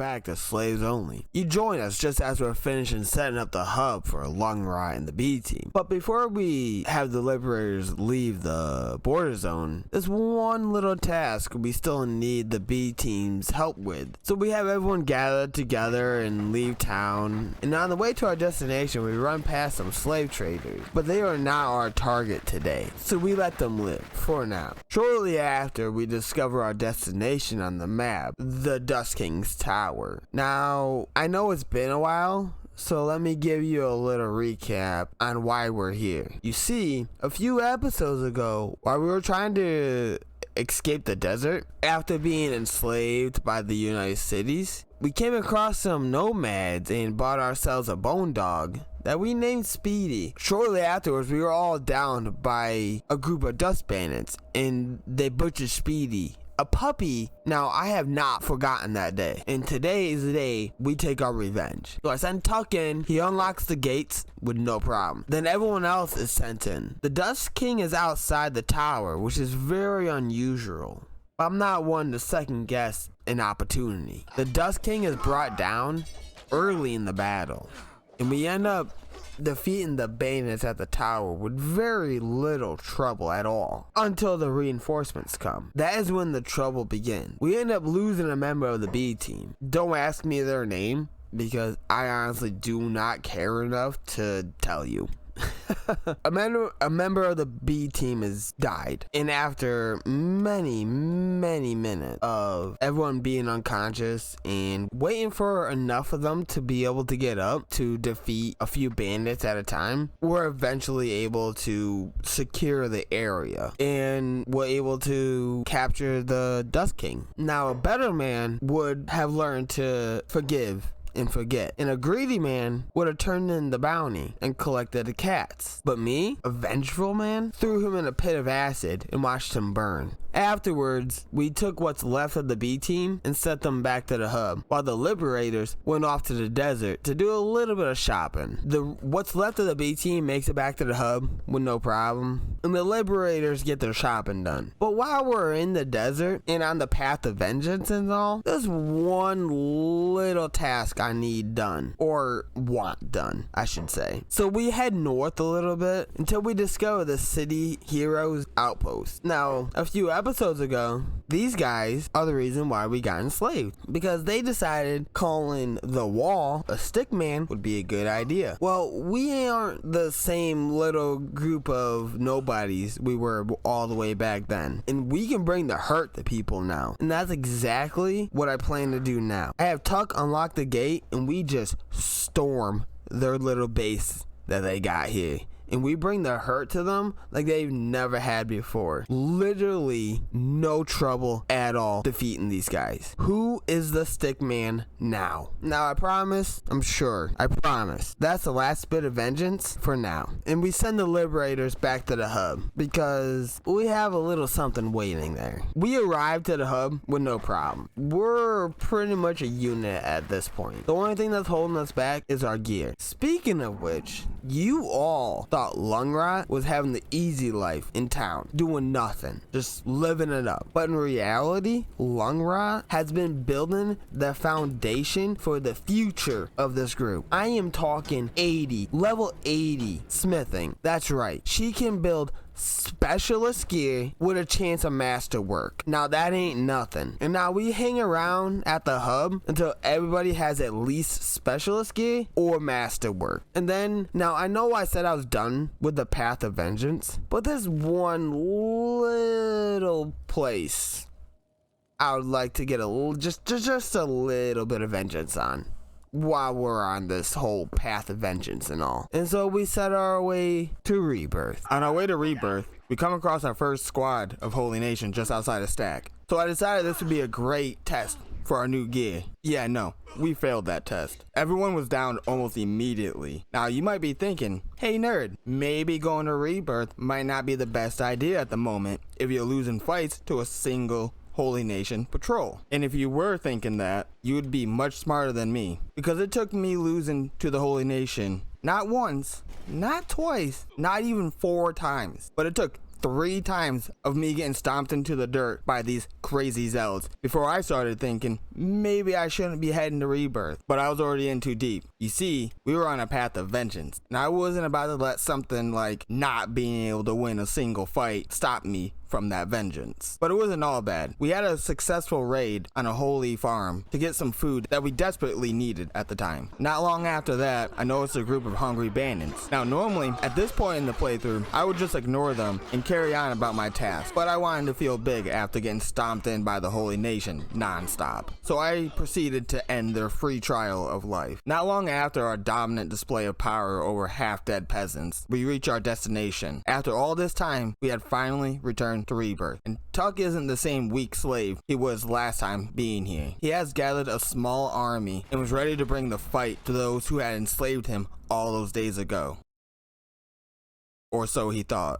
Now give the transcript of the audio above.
back to Slaves Only. You join us just as we're finishing setting up the hub for Lung Rot and the B team. But before we have the Liberators leave the border zone, there's one little task we still need the B team's help with. So we have everyone gathered together and leave town, and on the way to our destination we run past some slave traders, but they are not our target today, so we let them live for now. Shortly after, we discover our destination on the map, the Dust King's Tower. Now, I know it's been a while, so let me give you a little recap on why we're here. You see, a few episodes ago, while we were trying to escape the desert after being enslaved by the United Cities, we came across some nomads and bought ourselves a bone dog that we named Speedy. Shortly afterwards, we were all downed by a group of dust bandits, and they butchered Speedy, a puppy. Now, I have not forgotten that day, and today is the day we take our revenge. So I send Tuck in, he unlocks the gates with no problem. Then everyone else is sent in. The Dust King is outside the tower, which is very unusual. I'm not one to second guess an opportunity. The Dust King is brought down early in the battle, and we end up defeating the bandits at the tower with very little trouble at all until the reinforcements come. That is when the trouble begins. We end up losing a member of the B team. Don't ask me their name because I honestly do not care enough to tell you. A member of the B team has died, and after many minutes of everyone being unconscious and waiting for enough of them to be able to get up to defeat a few bandits at a time, we're eventually able to secure the area and we're able to capture the Dust King. Now, a better man would have learned to forgive and forget, and a greedy man would have turned in the bounty and collected the cats. But me, a vengeful man, threw him in a pit of acid and watched him burn. Afterwards, we took what's left of the B team and sent them back to the hub, while the Liberators went off to the desert to do a little bit of shopping. What's left of the B team makes it back to the hub with no problem, and the Liberators get their shopping done. But while we're in the desert and on the path of vengeance and all, there's one little task I need done, or want done, I should say. So we head north a little bit until we discover the City Heroes Outpost. Now, a few episodes ago, these guys are the reason why we got enslaved, because they decided calling the wall a stick man would be a good idea. Well, we aren't the same little group of nobodies we were all the way back then, and we can bring the hurt to people now, and that's exactly what I plan to do now. I have Tuck unlock the gate, and we just storm their little base that they got here, and we bring the hurt to them like they've never had before. Literally no trouble at all defeating these guys. Who is the stick man now? Now, I promise, I promise, that's the last bit of vengeance for now. And we send the Liberators back to the hub because we have a little something waiting there. We arrived at the hub with no problem. We're pretty much a unit at this point. The only thing that's holding us back is our gear. Speaking of which, you all thought Lung Rot was having the easy life in town, doing nothing, just living it up. But in reality, Lung Rot has been building the foundation for the future of this group. I am talking level 80 smithing. That's right. She can build specialist gear with a chance of masterwork. Now, that ain't nothing. And now we hang around at the hub until everybody has at least specialist gear or masterwork. And then, now I know I said I was done with the path of vengeance, but there's one little place I would like to get a little, just a little bit of vengeance on while we're on this whole path of vengeance and all. And so we set our way to Rebirth. On our way to Rebirth, we come across our first squad of Holy Nation just outside of Stack. So I decided this would be a great test for our new gear. Yeah, no, we failed that test. Everyone was down almost immediately. Now, you might be thinking, hey nerd, maybe going to Rebirth might not be the best idea at the moment if you're losing fights to a single Holy Nation patrol. And if you were thinking that, you would be much smarter than me, because it took me losing to the Holy Nation not once, not twice, not even 4 times, but it took 3 times of me getting stomped into the dirt by these crazy zealots before I started thinking maybe I shouldn't be heading to Rebirth, but I was already in too deep. You see, we were on a path of vengeance, and I wasn't about to let something like not being able to win a single fight stop me from that vengeance. But it wasn't all bad. We had a successful raid on a holy farm to get some food that we desperately needed at the time. Not long after that, I noticed a group of hungry bandits. Now normally, at this point in the playthrough, I would just ignore them and carry on about my task, but I wanted to feel big after getting stomped in by the holy nation non-stop. So I proceeded to end their free trial of life. Not long after our dominant display of power over half-dead peasants, we reach our destination. After all this time, we had finally returned to Rebirth, and Tuck isn't the same weak slave he was last time being here. He has gathered a small army and was ready to bring the fight to those who had enslaved him all those days ago. Or so he thought.